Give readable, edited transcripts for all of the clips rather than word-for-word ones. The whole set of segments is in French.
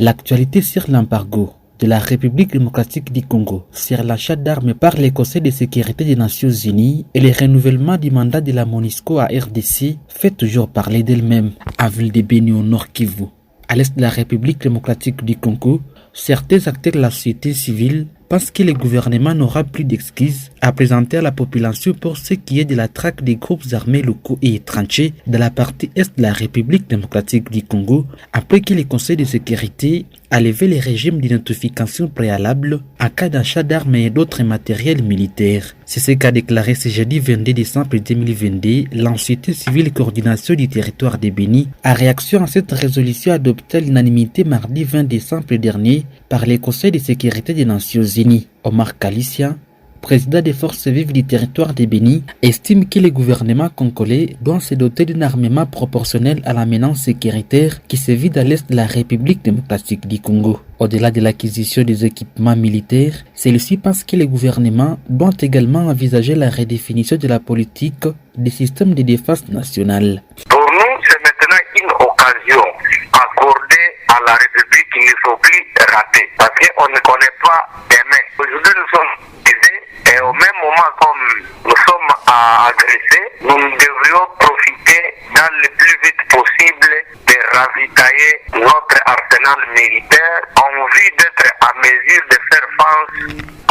L'actualité sur l'embargo de la République démocratique du Congo sur l'achat d'armes par les Conseils de sécurité des Nations Unies et le renouvellement du mandat de la MONUSCO à RDC fait toujours parler d'elle-même. À ville de Beni au Nord Kivu, à l'est de la République démocratique du Congo, certains acteurs de la société civile pensent que le gouvernement n'aura plus d'excuses à présenter à la population pour ce qui est de la traque des groupes armés locaux et étrangers de la partie est de la République démocratique du Congo, après que le Conseil de sécurité a levé les régimes d'identification préalable en cas d'achat d'armes et d'autres matériels militaires. C'est ce qu'a déclaré ce jeudi 22 décembre 2022 l'Ancienneté civile coordination du territoire de Beni, en réaction à cette résolution adoptée à l'unanimité mardi 20 décembre dernier par le Conseil de sécurité des Nations Unies. Omar Kalissia, président des forces vives du territoire de Beni, estime que le gouvernement congolais doit se doter d'un armement proportionnel à la menace sécuritaire qui se vit à l'est de la République démocratique du Congo. Au-delà de l'acquisition des équipements militaires, celui-ci pense que le gouvernement doit également envisager la redéfinition de la politique des systèmes de défense nationale. Pour nous, c'est maintenant une occasion accordée à la République qu'il ne faut plus rater, parce qu'on ne connaît pas demain. Aujourd'hui, nous sommes aidés et au même moment, comme nous sommes agressés, nous devrions profiter dans le plus vite possible de ravitailler notre arsenal militaire en vue d'être à mesure de faire face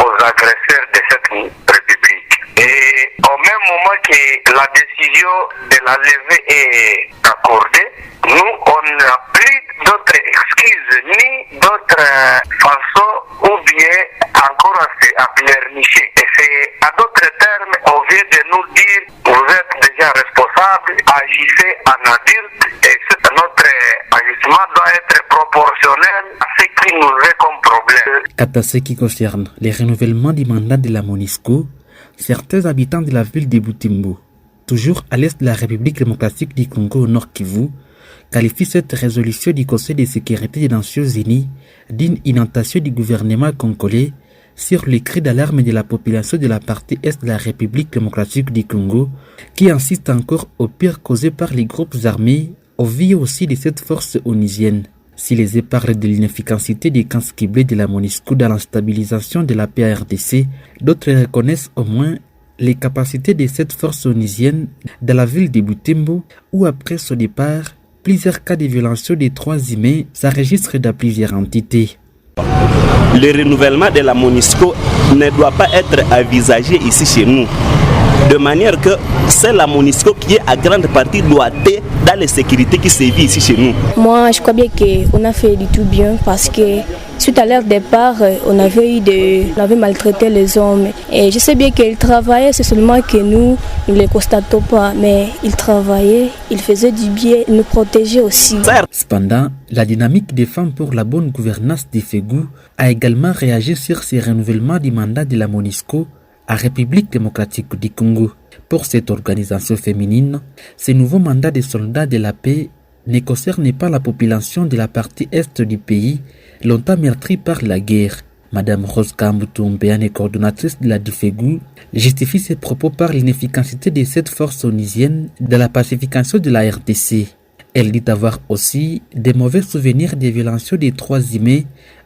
aux agresseurs de cette République. Et au même moment que la décision de la levée est accordée, nous, on n'a plus d'autres excuses ni d'autres façons ou bien encore à pleurnicher. Et c'est à d'autres termes, au lieu de nous dire vous êtes déjà responsable, agissez en adulte et notre agissement doit être proportionnel à ce qui nous est comme problème. Quant à ce qui concerne les renouvellements du mandat de la MONUSCO, certains habitants de la ville de Butembo, toujours à l'est de la République démocratique du Congo au Nord Kivu, qualifie cette résolution du Conseil de sécurité des Nations Unies d'une inondation du gouvernement congolais sur les cris d'alarme de la population de la partie est de la République démocratique du Congo, qui insiste encore au pire causé par les groupes armés au vu aussi de cette force onusienne. Si les épargnes de l'inefficacité des camps ciblés de la MONUSCO dans la stabilisation de la paix à RDC, d'autres reconnaissent au moins les capacités de cette force onusienne dans la ville de Butembo, où après son départ, plusieurs cas de violation des droits humains s'enregistrent dans plusieurs entités. Le renouvellement de la MONUSCO ne doit pas être envisagé ici chez nous. De manière que c'est la MONUSCO qui est à grande partie doigtée dans les sécurités qui sévit ici chez nous. Moi, je crois bien qu'on a fait du tout bien parce que suite à leur départ, on avait maltraité les hommes. Et je sais bien qu'ils travaillaient, c'est seulement que nous ne les constatons pas. Mais ils travaillaient, ils faisaient du bien, ils nous protégeaient aussi. Cependant, la dynamique des femmes pour la bonne gouvernance des FEGU a également réagi sur ces renouvellements du mandat de la MONUSCO à République démocratique du Congo. Pour cette organisation féminine, ce nouveau mandat de soldats de la paix ne concerne pas la population de la partie est du pays, longtemps meurtrie par la guerre. Madame Rose Kambutumbeane, coordonnatrice de la DIFEGU, justifie ses propos par l'inefficacité de cette force onusienne de la pacification de la RDC. Elle dit avoir aussi des mauvais souvenirs des violations des droits humains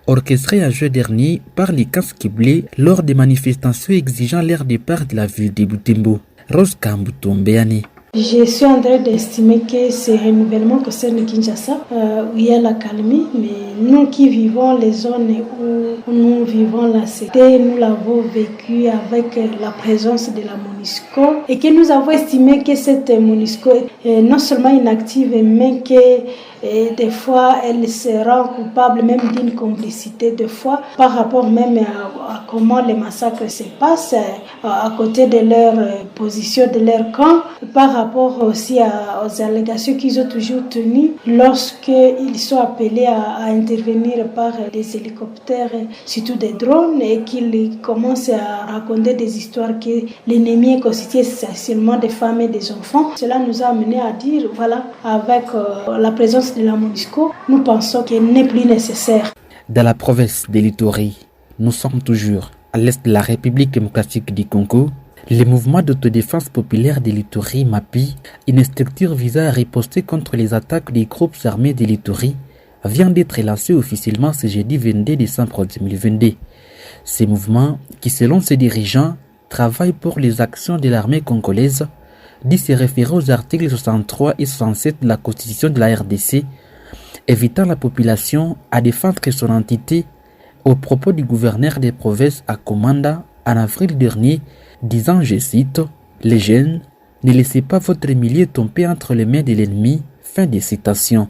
orchestrées en juin dernier par les camps ciblés lors des manifestations exigeant leur départ de la ville de Butembo. Rose Kambutumbeane. Je suis en train d'estimer que ces renouvellements concernent Kinshasa, où il y a la calmie, mais nous qui vivons les zones où nous vivons la cité, nous l'avons vécu avec la présence de la MONUSCO et que nous avons estimé que cette MONUSCO est non seulement inactive, mais que des fois elle se rend coupable même d'une complicité, des fois par rapport même à comment les massacres se passent à côté de leur position, de leur camp, par rapport aussi aux allégations qu'ils ont toujours tenues lorsqu'ils sont appelés à intervenir par des hélicoptères, surtout des drones, et qu'ils commencent à raconter des histoires que l'ennemi est constitué essentiellement des femmes et des enfants. Cela nous a amené à dire, voilà, avec la présence de la MONUSCO, nous pensons qu'elle n'est plus nécessaire. Dans la province de l'Ituri, nous sommes toujours à l'est de la République démocratique du Congo. Le mouvement d'autodéfense populaire de l'Ituri, MAPI, une structure visant à riposter contre les attaques des groupes armés de l'Ituri, vient d'être lancé officiellement ce jeudi 22 décembre 2022. Ces mouvements, qui selon ses dirigeants, travaillent pour les actions de l'armée congolaise, dit se référer aux articles 63 et 67 de la Constitution de la RDC, évitant la population à défendre son entité au propos du gouverneur des provinces à Komanda en avril dernier, disant, je cite, « Les jeunes, ne laissez pas votre milieu tomber entre les mains de l'ennemi ». Fin de citation.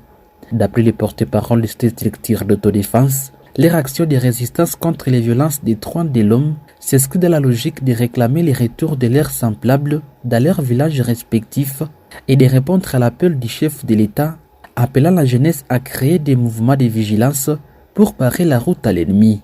D'après les porte-parole de cette structure d'autodéfense, leur action de résistance contre les violences des droits de l'homme s'inscrit dans la logique de réclamer les retours de leurs semblables dans leurs villages respectifs et de répondre à l'appel du chef de l'État appelant la jeunesse à créer des mouvements de vigilance pour barrer la route à l'ennemi.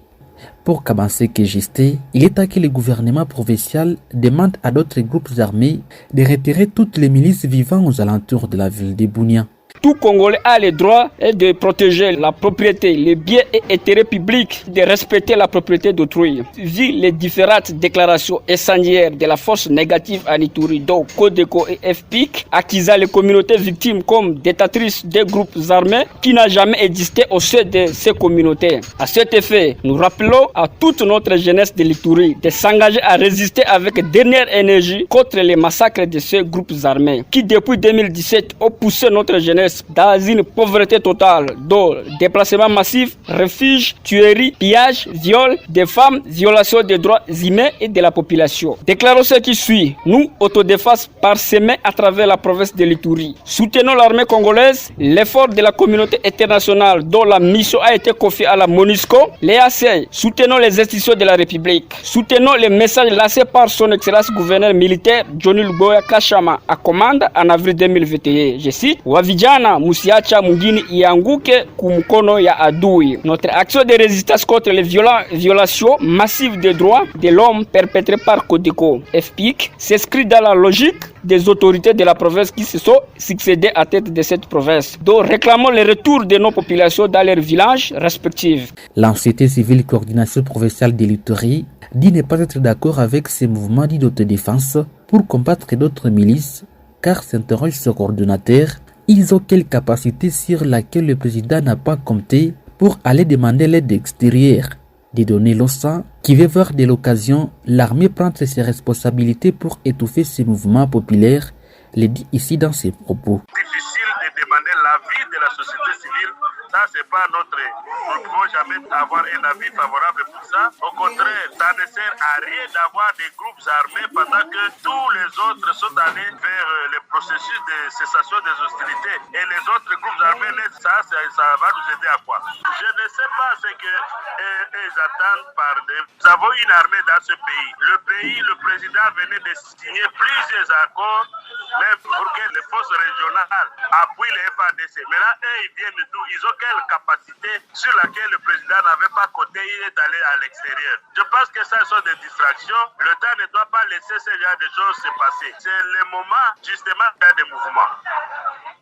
Pour commencer que Gisté, il est temps que le gouvernement provincial demande à d'autres groupes armés de retirer toutes les milices vivant aux alentours de la ville de Bunia. Tout Congolais a le droit de protéger la propriété, les biens et intérêts publics, de respecter la propriété d'autrui. Vu les différentes déclarations incendiaires de la force négative à Ituri, dont Codeco et FPIC, accusant les communautés victimes comme détatrices des groupes armés qui n'a jamais existé au sein de ces communautés. À cet effet, nous rappelons à toute notre jeunesse de l'Ituri de s'engager à résister avec dernière énergie contre les massacres de ces groupes armés qui, depuis 2017, ont poussé notre jeunesse dans une pauvreté totale, dont déplacement massif, refuge, tuerie, pillage, viol des femmes, violation des droits humains et de la population. Déclarons ce qui suit. Nous, autodéfense parsemée à travers la province de l'Ituri, soutenons l'armée congolaise, l'effort de la communauté internationale dont la mission a été confiée à la MONUSCO, l'EAC, soutenons les institutions de la République, soutenons les messages lancés par son excellence gouverneur militaire Johnny Luboya Kashama à commande en avril 2021. Je cite, Wavijana musiacha mungini ianguke kumkono ya adui. Notre action de résistance contre les violations massives des droits de l'homme perpétrées par Codeco FPIC s'inscrit dans la logique des autorités de la province qui se sont succédées à tête de cette province, dont réclamons le retour de nos populations dans leurs villages respectifs. L'Anciété civile coordination provinciale de l'Ituri dit ne pas être d'accord avec ces mouvements dits d'autodéfense pour combattre d'autres milices, car s'interroge ce coordonnateur. Ils ont quelle capacité sur laquelle le président n'a pas compté pour aller demander l'aide extérieure. Des données l'OSA qui veut voir de l'occasion l'armée prendre ses responsabilités pour étouffer ces mouvements populaires, le dit ici dans ses propos. Difficile de demander l'avis de la société civile. Ça, c'est pas notre... Nous ne pouvons jamais avoir un avis favorable pour ça. Au contraire, ça ne sert à rien d'avoir des groupes armés pendant que tous les autres sont allés vers le processus de cessation des hostilités. Et les autres groupes armés, ça va nous aider à quoi? Je ne sais pas ce qu'ils attendent par des... Nous avons une armée dans ce pays. Le président venait de signer plusieurs accords, même pour que les forces régionales appuient les FARDC. Mais là, eux, ils viennent d'où? Ils ont quelle capacité sur laquelle le président n'avait pas compté, il est allé à l'extérieur. Je pense que ça sont des distractions. Le temps ne doit pas laisser ce genre de choses se passer. C'est le moment, justement, qu'il y a des mouvements.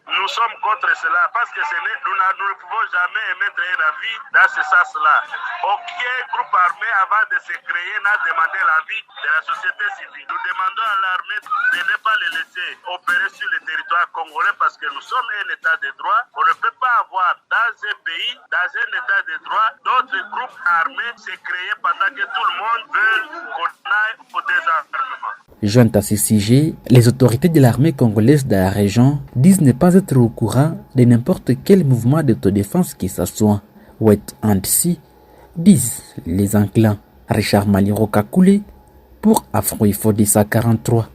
Nous sommes contre cela parce que nous ne pouvons jamais émettre un avis dans ce sens-là. Aucun groupe armé, avant de se créer, n'a demandé l'avis de la société civile. Nous demandons à l'armée de ne pas les laisser opérer sur le territoire congolais parce que nous sommes un état de droit. On ne peut pas avoir dans un pays, dans un état de droit, d'autres groupes armés se créer pendant que tout le monde veut qu'on aille au désarmement. Joint à ce sujet, les autorités de l'armée congolaise de la région disent ne pas être au courant de n'importe quel mouvement d'autodéfense qui s'assoit. Wet Ansi, disent les enclins. Richard Maliro Kakoulé pour Afro Ifo 43.